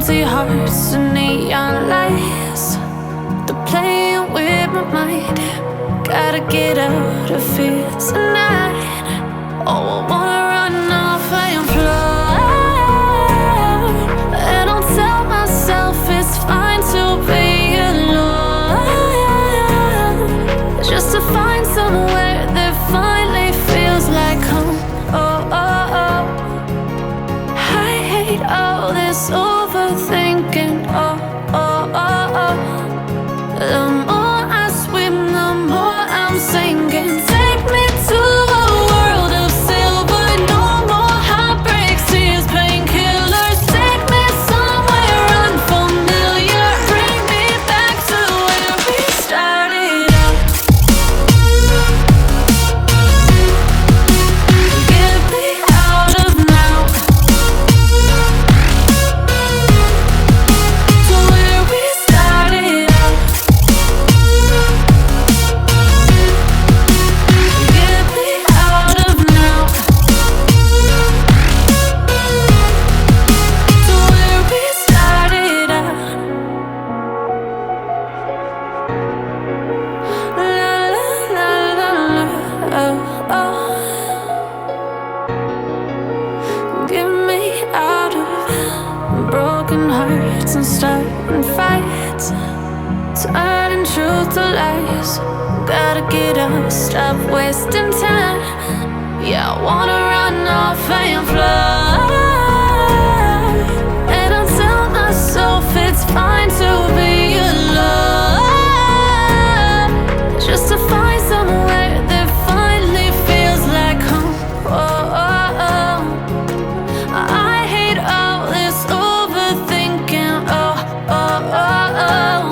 empty hearts and neon lights. They're playing with my mind. Gotta get out of here tonight. Oh, I wanna run off and fly. And I'll tell myself it's fine to be alone, just to find somewhere that finally feels like home. Oh, oh, oh. I hate all this overthinking. Oh, oh, oh, oh. The more I swim, the more I'm sinking. Take me to a world of silver. No more heartbreaks, tears, painkillers. Take me somewhere unfamiliar. Bring me back to where we started out. Get me out of now, to where we started out. Get me out of now, to where we started out. La la la la la, oh, oh. Get me out of broken hearts and starting fights, turning truth to lies. Gotta get up, stop wasting time. Yeah, I wanna run off and fly. And I'll tell myself it's fine to be alone, just to find somewhere that finally feels like home. Oh, oh, oh. I hate all this overthinking. Oh, oh, oh, oh.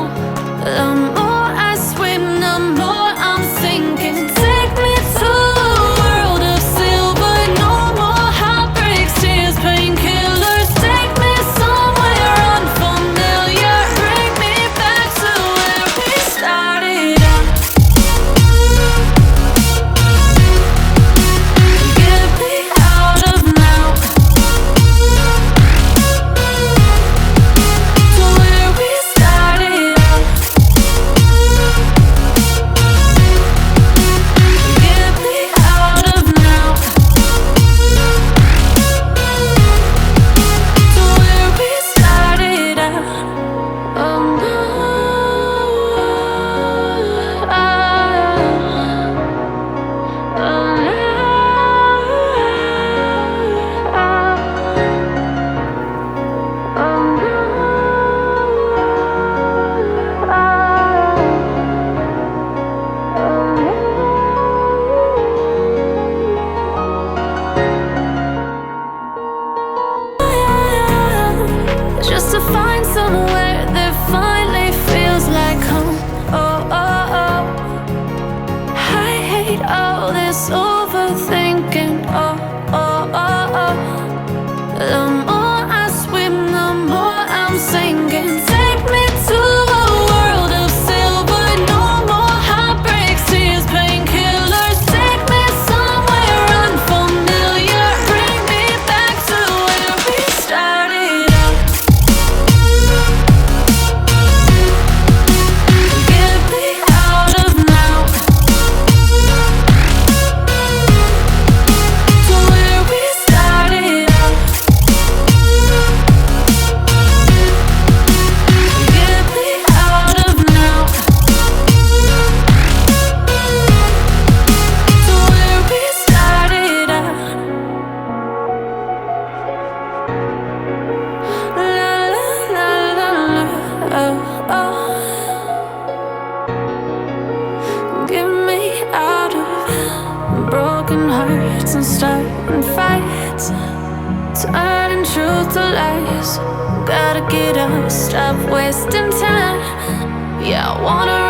The more I swim, the more I'm sinking. Take me to a world of silver. No more heartbreaks, tears, painkillers. Take me somewhere unfamiliar. Bring me back to where we started out. Get me out of now, to where we started out. Get me out of now, to where we started out. Oh no, just to find somewhere that finally feels like home. Oh, oh, oh. I hate all this overthinking. Oh, oh, oh, oh. The more I swim, the more I'm sinking. Take me to a world of silver. No more heartbreaks, tears, painkillers. Take me somewhere unfamiliar. Bring me back to where we started out. Get me out of now, to where we started out. Get me out of now, to where we started out. La la la la la, oh, oh. Get me out of broken hearts and starting fights, turning truth to lies. Gotta get up, stop wasting time. Yeah, I wanna